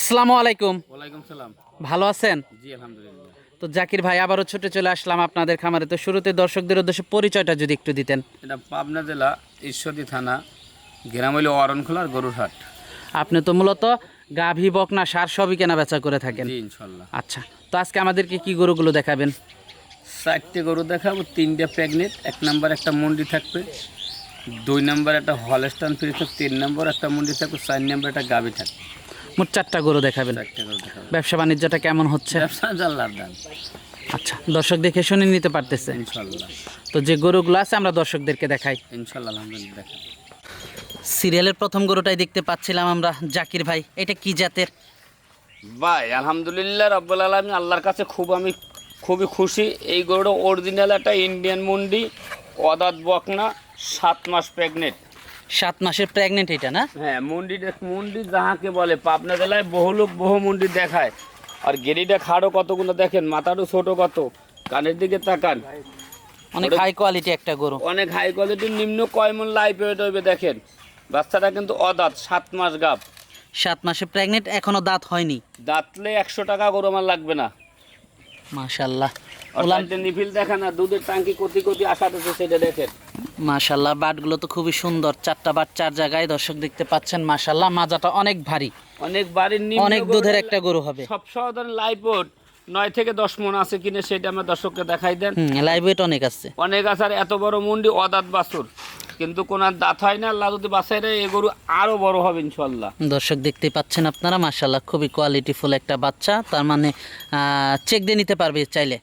আসসালামু আলাইকুম। ওয়ালাইকুম সালাম। ভালো আছেন? জি আলহামদুলিল্লাহ। তো জাকির ভাই আবারও ছুটে চলে আসলাম আপনাদের খামারে। তো শুরুতে দর্শকদের উদ্দেশ্যে পরিচয়টা যদি একটু দিতেন। এটা পাবনা জেলা ঈশ্বরদী থানা, গ্রাম হইল অরণখোলার গরুর হাট। আপনি তো মূলত গাভী বকনা সার সবই কেনা বেচা করে থাকেন। জি ইনশাল্লাহ। আচ্ছা, তো আজকে আমাদেরকে কি গরুগুলো দেখাবেন? 4টে গরু দেখাবো, 3টে প্রেগনেন্ট। 1 নম্বর একটা মন্ডি থাকবে, 2 নম্বর একটা হলস্টান ফ্রি থাকবে, 3 নম্বর একটা মন্ডি থাকবে, 4 নম্বর একটা গাভী থাকবে। মোট 4টা গরু দেখাবেন। 4টে গরু দেখাবো। ব্যবসা বাণিজ্যটা কেমন হচ্ছে? ব্যবসা জাল্লার দাম আচ্ছা, দর্শক দেখে শুনে নিতে পারতেছে। ইনশাল্লাহ। তো যে গরুগুলো আছে আমরা দর্শকদেরকে দেখাই। ইনশাল্লাহ আলহামদুলিল্লাহ দেখাবো। সিরিয়ালের প্রথম গরুটাই দেখতে পাচ্ছিলাম আমরা। জাকির ভাই, এটা কি জাতের? ভাই আলহামদুলিল্লাহ রব্বুল আলামিন, আল্লাহর কাছে আমি খুবই খুশি। এই গরুটা অরিজিনাল একটা ইন্ডিয়ান মুন্ডি, অদাত বকনা, 7 মাস প্রেগনেন্ট। 7 মাসের প্রেগনেন্ট এটা না? হ্যাঁ, মুন্ডি যাহাকে বলে পাবনা জেলায় বহু লোক বহু মুন্ডি দেখায়। আর গেরিটা খাড়ো কতগুলো দেখেন, মাথারও ছোট কত, কানের দিকে তাকান। অনেক হাই কোয়ালিটি একটা গরু। অনেক হাই কোয়ালিটির, নিম্ন কয়মন লাইফ ওয়েট হইবে দেখেন। বাচ্চাটা কিন্তু অদাঁত, 7 মাস গাব। 7 মাসে প্রেগনেন্ট, এখনো দাঁত হয়নি। দাঁতলে 100 টাকা গরু আমার লাগবে না। মাশাআল্লাহ। নিফিল দেখেন না, দুধের টাঙ্কি কোটি কোটি আসাতেছে, সেটা দেখেন। মাশাআল্লাহ, বাটগুলো তো খুবই সুন্দর। 4টা বাট 4 জায়গায় দর্শক দেখতে পাচ্ছেন। মাশাআল্লাহ, মাজাটা অনেক ভারী, অনেক বাড়ির অনেক দুধের একটা গরু হবে। সব সাধারণ লাইফ ওয়েট 9 থেকে 10 মণ আছে কিনে, সেটা আমার দর্শককে দেখাই দেন। লাইভ ওয়েট অনেক আছে। অনেক আছে। আর এত বড় মুন্ডি, অদাঁত বাছুর, কিন্তু কোন আর দাঁত হয় না। আল্লাহ যদি বাছাই দেয়, এই গরু আরো বড় হবে ইনশাল্লাহ। দর্শক দেখতে পাচ্ছেন আপনারা, মাশাআল্লাহ খুবই কোয়ালিটিফুল একটা বাচ্চা। তার মানে চেক দিয়ে নিতে পারবে চাইলে।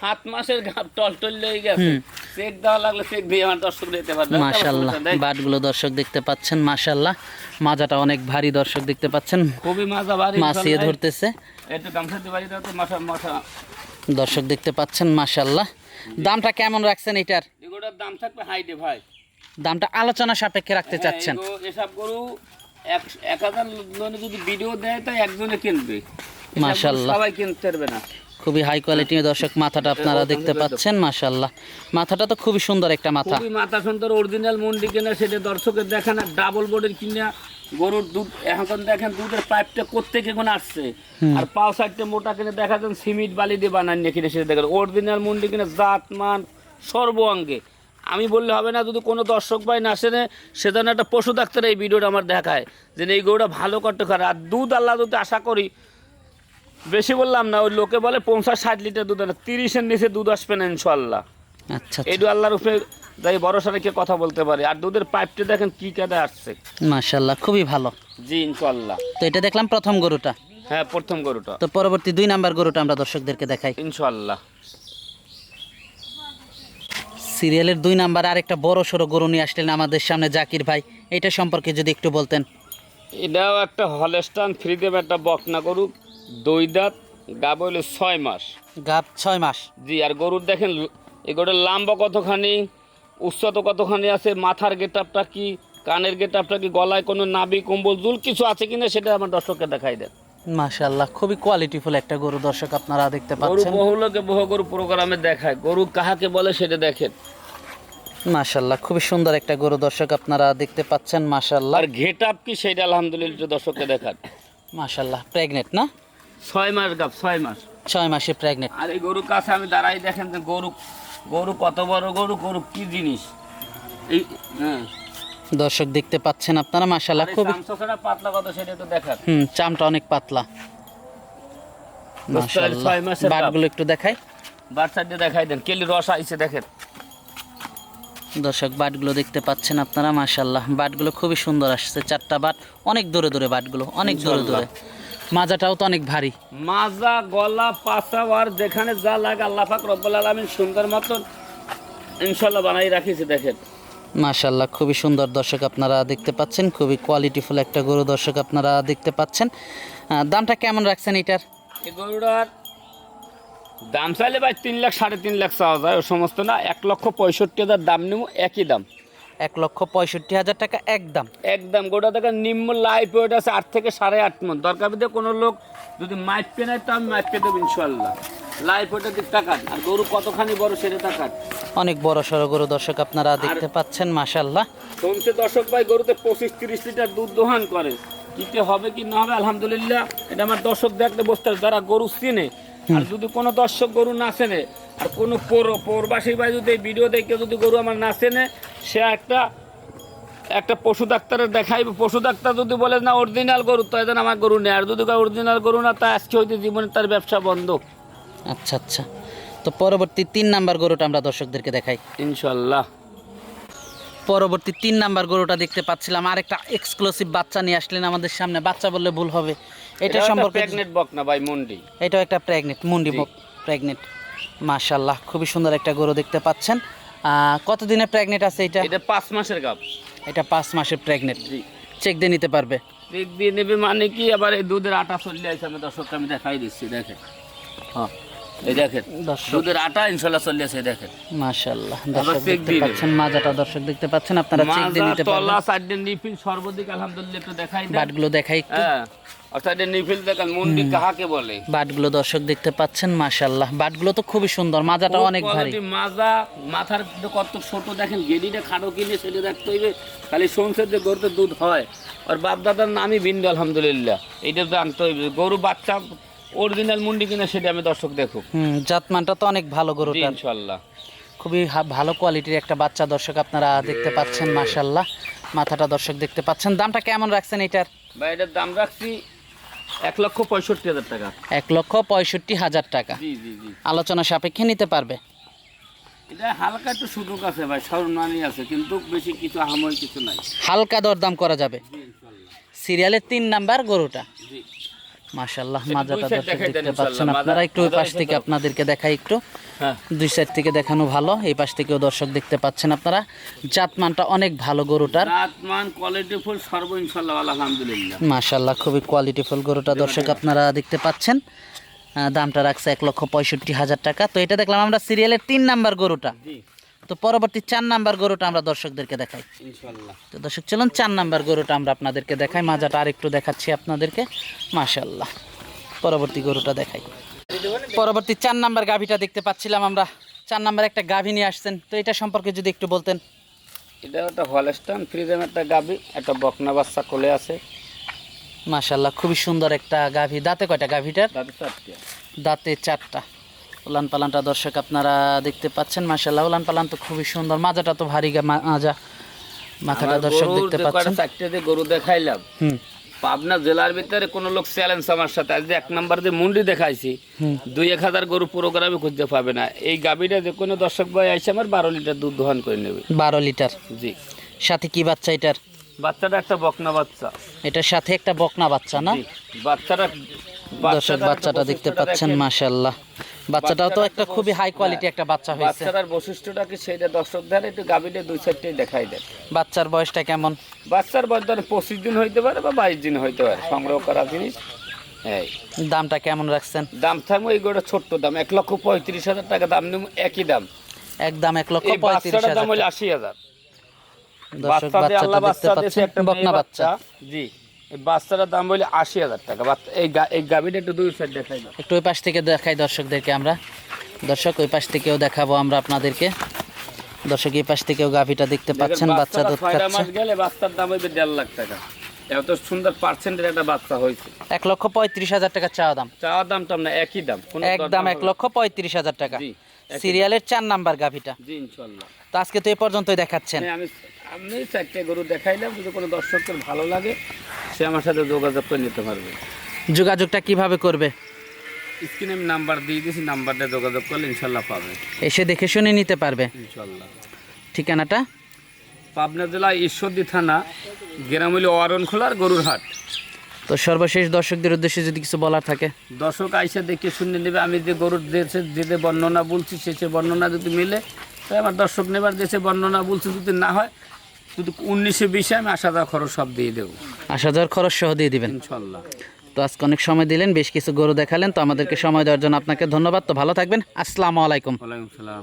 7 মাসের গাব টলটল হয়ে গেছে, চেক দেওয়া লাগলে চেক দিয়ে আমার দর্শক দিতে পারবে। মাশাআল্লাহ, বাটগুলো দর্শক দেখতে পাচ্ছেন। মাশাআল্লাহ, মাজাটা অনেক ভারী দর্শক দেখতে পাচ্ছেন। খুবই মাজা ভারী, মাছিয়ে ধরতেছে। একটু গামছাতে বাড়ি দাও তো, মাথা দর্শক দেখতে পাচ্ছেন। মাশাআল্লাহ, দামটা কেমন রাখছেন এটার? এগুলোর দাম থাকবে হাইডে ভাই। দামটা আলোচনা সাপেক্ষে রাখতে চাচ্ছেন? এসব গরু 1000 জনে যদি ভিডিও দেয়, তাই একজনে কিনবে। মাশাআল্লাহ, সবাই কিনতে পারবে না। খুবই হাই কোয়ালিটি দর্শক। মাথাটা আপনারা দেখতে পাচ্ছেন। মাশাআল্লাহ, মাথাটা তো খুবই সুন্দর একটা মাথা। খুবই মাথা সুন্দর। অরিজিনাল মুন্ডি কিনা, সেটা দর্শকের দেখেন। আর ডাবল বোর্ডের কিনা গরুর দুধ এখন দেখেন, দুধের পাইপটা কোত্থেকে কোন আসছে। আর পাও সাইডটা মোটা কিনে দেখা যান সিমেন্ট বালি দিয়ে বানান নিয়ে কিনে, সেটা দেখেন অরিজিনাল মুন্ডি কিনা, জাত মান সর্বাঙ্গে। আমি বললে হবে না, যদি কোনো দর্শক ভাই না আসে, সেজন্য একটা পশু ডাক্তার এই ভিডিওটা আমার দেখায় যে এই গরুটা ভালো করতে পারে। আর দুধ আল্লাহ যদি আশা করি, বেশি বললাম না, ওই লোকে বলে 50-60 লিটার দুধ আনে, 30-এর নিচে দুধ আসবে না ইনশাল্লাহ। আচ্ছা, এইটু আল্লাহর উপরে যাই ভরসা রেখে কথা বলতে পারে। আর দুধের পাইপটা দেখেন কি কাদা আসছে। মাশাআল্লাহ, খুবই ভালো। জি ইনশাল্লাহ। তো এটা দেখলাম প্রথম গরুটা। হ্যাঁ, প্রথম গরুটা। তো পরবর্তী 2 নাম্বার গরুটা আমরা দর্শকদেরকে দেখাই ইনশাল্লাহ। সিরিয়ালের 2 নাম্বার আরেকটা বড় সড়ো গরু নিয়ে আসলেন আমাদের সামনে জাকির ভাই। এটা সম্পর্কে যদি একটু বলতেন। এটাও একটা হলস্টান ফ্রিদেব, একটা বকনা গরু, 2 দাঁত, গাব হইলো 6 মাস। গাব 6 মাস। জি। আর গরুর দেখেন এই গরুর লম্বা কতখানি, উচ্চতা কতখানি আছে, মাথার গেটআপটা কি, কানের গেটআপটা কি, গলায় কোনো নাভি কম্বল জুল কিছু আছে কিনা, সেটা আমার দর্শককে দেখাই দেন। মাশাআল্লাহ, খুবই কোয়ালিটিফুল একটা গরু দর্শক আপনারা দেখতে গরু পাচ্ছেন। বহু লোকে বহু গরু প্রোগ্রামে দেখায়, গরু কাহাকে বলে সেটা দেখেন। মাশাআল্লাহ, খুবই সুন্দর একটা গরু দর্শক আপনারা দেখতে পাচ্ছেন। মাশাআল্লাহ। আর গেটআপ কি সেটা আলহামদুলিল্লাহ দর্শককে দেখান। মাশাআল্লাহ, প্রেগনেন্ট না? 6 মাস গাব, 6 মাস। 6 মাসে প্রেগনেন্ট। আর এই গরুর কাছে আমি দাঁড়াই, দেখেন যে গরু গরু কত বড় গরু, গরু কি জিনিস। এই হ্যাঁ, দর্শক দেখতে পাচ্ছেন আপনারা। মাশাআল্লাহ, খুবই পাতলা কত সেটা তো দেখান। চামটা অনেক পাতলা। মাশাআল্লাহ, 6 মাসের বাটগুলো একটু দেখাই। বাট সাইডে দেখাই দেন, কেলি রস আইছে দেখেন। দর্শক বাটগুলো দেখতে পাচ্ছেন আপনারা। মাশাআল্লাহ, বাটগুলো খুবই সুন্দর আসছে। 4টা বাট, অনেক দূরে দূরে বাটগুলো, অনেক দূরে দূরে। মাজাটাও তো অনেক ভারী। মাজা, গলা, পাছা, আর যেখানে যা লাগে আল্লাহ পাক রব্বুল আলামিন সুন্দর মতন ইনশাআল্লাহ বানাই রাখিছে দেখেন। মাশাআল্লাহ, খুবই সুন্দর দর্শক আপনারা দেখতে পাচ্ছেন। খুবই কোয়ালিটিফুল একটা গরু দর্শক আপনারা দেখতে পাচ্ছেন। দামটা কেমন রাখছেন এটার? এই গরুটার দাম চাইলে ভাই 3 লাখ 3.5 লাখ চাওয়া যায়, ও সমস্ত না। 1,65,000 দাম নেব, একই দাম। 1,65,000 টাকা একদম। একদম। গোটা টাকা নিম্ন লাইফ ওয়েট আছে 8 থেকে 8.5 মণ। দরকার বিদে কোনো লোক যদি মাইপে নেয়, তো আমি মাইপে দেবো ইনশাল্লাহ। লাইফ ওয়েটের দিক তাকান, আর গরু কতখানি বড় সেটা তাকান। অনেক বড় সড়ো গরু দর্শক আপনারা দেখতে পাচ্ছেন। মাশাআল্লাহ, শুনছে দর্শক ভাই, গরুতে 25-30 লিটার দুধ দোহান করে। দিতে হবে কি না হবে আলহামদুলিল্লাহ এটা আমার দর্শক দেখতে বসতে হবে। যারা গরু চিনে আর যদি কোনো দর্শক গরু না চেনে আর কোনো পৌরবাসী বা যদি এই ভিডিও দেখে যদি গরু আমার না চেনে সে একটা পশু ডাক্তারের দেখাইবে। পশু ডাক্তার যদি বলে না অরিজিনাল গরু তো যেন আমার গরু নেই, আর যদি অরিজিনাল গরু না তা আজকে হইতে জীবনে তার ব্যবসা বন্ধ। আচ্ছা আচ্ছা, তো পরবর্তী 3 নাম্বার গরুটা আমরা দর্শকদেরকে দেখাই ইনশাল্লাহ। পরবর্তী 3 নাম্বার গরুটা দেখতে পাচ্ছিলাম আরেকটা এক্সক্লুসিভ বাচ্চা নিয়ে আসলেন আমাদের সামনে। বাচ্চা বললে ভুল হবে, এটা সম্পর্কে প্রেগনেন্ট বকনা ভাই মুন্ডি, এটাও একটা প্রেগনেন্ট মুন্ডি প্রেগনেন্ট। মাশাআল্লাহ, খুবই সুন্দর একটা গরু দেখতে পাচ্ছেন। কতদিনে প্রেগনেন্ট আছে এটা? এটা 5 মাসের গাব। এটা 5 মাসের প্রেগনেন্ট। জি, চেক দিয়ে নিতে পারবে? চেক দিয়ে নেবে মানে কি আবার এই দুধের আটা চলে আসছে। আমি দর্শককে আমি দেখাই দিচ্ছি, দেখেন। হ্যাঁ এই দেখেন দর্শক দুধের আটা ইনশাআল্লাহ চলে আসছে, দেখেন। মাশাআল্লাহ, আবার দর্শক চেক দেখতে দিয়ে পাচ্ছেন মাজাটা, দর্শক দেখতে পাচ্ছেন, আপনারা চেক দিয়ে নিতে পারবেন। তলা সাইডে নিফিল সর্বদিক আলহামদুলিল্লাহ একটু দেখাই দেন। বাটগুলো দেখাই একটু। হ্যাঁ, আর সাইডে নিফিল দেখেন মুন্ডি কাহাকে বলে। বাটগুলো দর্শক দেখতে পাচ্ছেন, মাশাআল্লাহ বাটগুলো তো খুবই সুন্দর, মাজাটা অনেক ভারী। মাজা মাথার কত ছোট দেখেন, গেডিটা খাটো কিনে সেটা দেখতে হইবে। খালি শুনছে যে গরুতে দুধ হয়, আর বাপ দাদার নামই বিন্দু আলহামদুলিল্লাহ, এইটা জানতে হইবে। গরু বাচ্চা অরিজিনাল মুন্ডি কিনা সেটা আমি দর্শক দেখুক। জাতমানটা তো অনেক ভালো গরুটা, ইনশাআল্লাহ খুবই ভালো কোয়ালিটির একটা বাচ্চা দর্শক আপনারা দেখতে পাচ্ছেন। মাশাআল্লাহ, মাথাটা দর্শক দেখতে পাচ্ছেন। দামটা কেমন রাখছেন এটার? ভাই এটার দাম রাখছি 1,65,000 টাকা। 1,65,000 টাকা। জি জি জি, আলোচনা সাপেক্ষে নিতে পারবে? এটা হালকা একটু সুযোগ আছে ভাই, স্বর্ণানি আছে, কিন্তু বেশি কিছু আহামরি কিছু নাই। হালকা দরদাম করা যাবে। জি ইনশাআল্লাহ। সিরিয়ালের 3 নাম্বার গরুটা। জি মাশাআল্লাহ, একটু মাজাটা দুই সাইড দর্শক দেখাই দেন দেখতে পাচ্ছেন ইনশাআল্লাহ। আপনারা। একটু ওই মাজার পাশ থেকে এসে আপনাদেরকে দেখাই একটু। হ্যাঁ, 2 সাইড থেকে দেখানো ভালো, এই পাশ থেকেও দর্শক দেখতে পাচ্ছেন আপনারা। জাতমানটা অনেক ভালো গরুটার, জাতমান কোয়ালিটি ফুল সর্ব ইনশাআল্লাহ আলহামদুলিল্লাহ। মাশাআল্লাহ খুবই কোয়ালিটিফুল গরুটা দর্শক আপনারা দেখতে পাচ্ছেন। দামটা রাখছে 1,65,000 টাকা। তো এটা দেখলাম আমরা সিরিয়ালের 3 নাম্বার গরুটা। জি তো পরবর্তী 4 নাম্বার গরুটা আমরা দর্শকদেরকে দেখাই। ইনশাআল্লাহ। তো দর্শক চলুন 4 নাম্বার গরুটা আমরা আপনাদেরকে দেখাই। মাজাটা আরেকটু দেখাচ্ছি আপনাদেরকে। মাশাআল্লাহ, পরবর্তী গরুটা দেখাই। পরবর্তী 4 নাম্বার গাভীটা দেখতে পাচ্ছিলাম আমরা। 4 নাম্বার একটা গাভী নিয়ে আসছেন, তো এটা সম্পর্কে যদি একটু বলতেন। এটা একটা হলস্টাইন ফ্রিজের একটা গাবি, একটা বকনা বাচ্চা কোলে আছে। মাশাআল্লাহ, খুবই সুন্দর একটা গাভী। দাঁতে কয়টা গাভীটার? তাদের চারটে। দাঁতে 4টা। উলান পালানটা দর্শক আপনারা দেখতে পাচ্ছেন। মাশাআল্লাহ, উলান পালান তো খুবই সুন্দর। মাজাটা তো ভারী মাজা, মাথাটা আমার দর্শক গরুর দেখতে যে পাচ্ছেন। কয়টা চারটে যে গরু দেখাইলাম, হুম, পাবনা জেলার ভিতরে কোন লোক চ্যালেঞ্জ আমার সাথে, আজ যে 1 নাম্বার যে মুন্ডি দেখাইছি, 2-1 গরু প্রোগ্রামে খুঁজতে পাবে না। এই গাবিটা যে কোনো দর্শক ভাই আইসে আমার 12 লিটার দুধ দহন করে নেবে। 12 লিটার। জি, সাথে কি বাচ্চা এটার? বাচ্চাটা একটা বকনা বাচ্চা। এটার সাথে একটা বকনা বাচ্চা না? জি, বাচ্চাটা দর্শক বাচ্চাটা দেখতে পাচ্ছেন। মাশাআল্লাহ, বাচ্চাটাও তো একটা খুবই হাই কোয়ালিটি একটা বাচ্চা হয়েছে। বাচ্চাটার বৈশিষ্ট্যটা কি সেটা দর্শক ধারে একটু গাবিটা 2-4টা দেখাই দেন। বাচ্চার বয়সটা কেমন? বাচ্চার বয়স ধরেন 25 দিন হইতে পারে বা 22 দিন হইতে পারে, সংগ্রহ করা জিনিস। হ্যাঁ, দামটা কেমন রাখছেন? দাম থাকবে এই গোটা ছোট্ট দাম 1,35,000 টাকা দাম নেব, একই দাম। একদম এই বাচ্চাটার দাম 1,35,000। হলো 80,000। দর্শক বাচ্চা দিয়ে আল্লাহ বাচ্চাটা দেখতে বাচ্চা দিয়েছে পাচ্ছেন, একটা বকনা বাচ্চা। জি, এই বাচ্চাটার দাম বলে 80,000 টাকা। এই গাবিটা একটু 2 সাইড দেখাই দাও। একটু ওই পাশ থেকে দেখাই দর্শকদেরকে আমরা। দর্শক ওই পাশ থেকেও দেখাবো আমরা আপনাদেরকে। দর্শক এই পাশ থেকেও গাভীটা দেখতে পাচ্ছেন, বাচ্চা দুধ 6 খাচ্ছে। মাস গেলে বাচ্চার দাম হইবে 1.5 লাখ টাকা। এত সুন্দর পার্সেন্টের একটা বাচ্চা হয়েছে। 1,35,000 টাকা চাওয়া দাম। চাওয়ার দাম তো না, একই দাম, কোনো একদম দরদাম হবে না। 1,35,000 টাকা। জি, সিরিয়ালের 4 নাম্বার গাভীটা। জি ইনশাআল্লাহ। তো আজকে তো এই পর্যন্তই দেখাচ্ছেন। আমি 4টে গরু দেখাইলাম, যদি কোনো দর্শকের ভালো লাগে সে আমার সাথে যোগাযোগ করে নিতে পারবে। যোগাযোগটা কিভাবে করবে? স্ক্রিনে আমি নাম্বার দিয়ে দিয়েছি, নাম্বারটা যোগাযোগ করলে ইনশাল্লাহ পাবে। এসে দেখে শুনে নিতে পারবে। ইনশাল্লাহ। ঠিকানাটা? পাবনা জেলা ঈশ্বরদী থানা, গ্রাম হইল অরণখোলার গরুর হাট। তো সর্বশেষ দর্শকদের উদ্দেশ্যে যদি কিছু বলার থাকে। দর্শক আইসা দেখে শুনে নেবে। আমি যে গরুর দেশে যে বর্ণনা বলছি সে বর্ণনা যদি মিলে তাই আমার দর্শক নেবার দেশে বর্ণনা বলছি, যদি না হয় যদি 19-20 আমি আসা যাওয়া খরচ সব দিয়ে দেবো। আসা যাওয়ার খরচ সহ দিয়ে দিবেন ইনশাল্লাহ। তো আজকে অনেক সময় দিলেন, বেশ কিছু গরু দেখালেন, তো আমাদেরকে সময় দেওয়ার জন্য আপনাকে ধন্যবাদ। তো ভালো থাকবেন। আসসালামু আলাইকুম। ওয়ালাইকুম সালাম।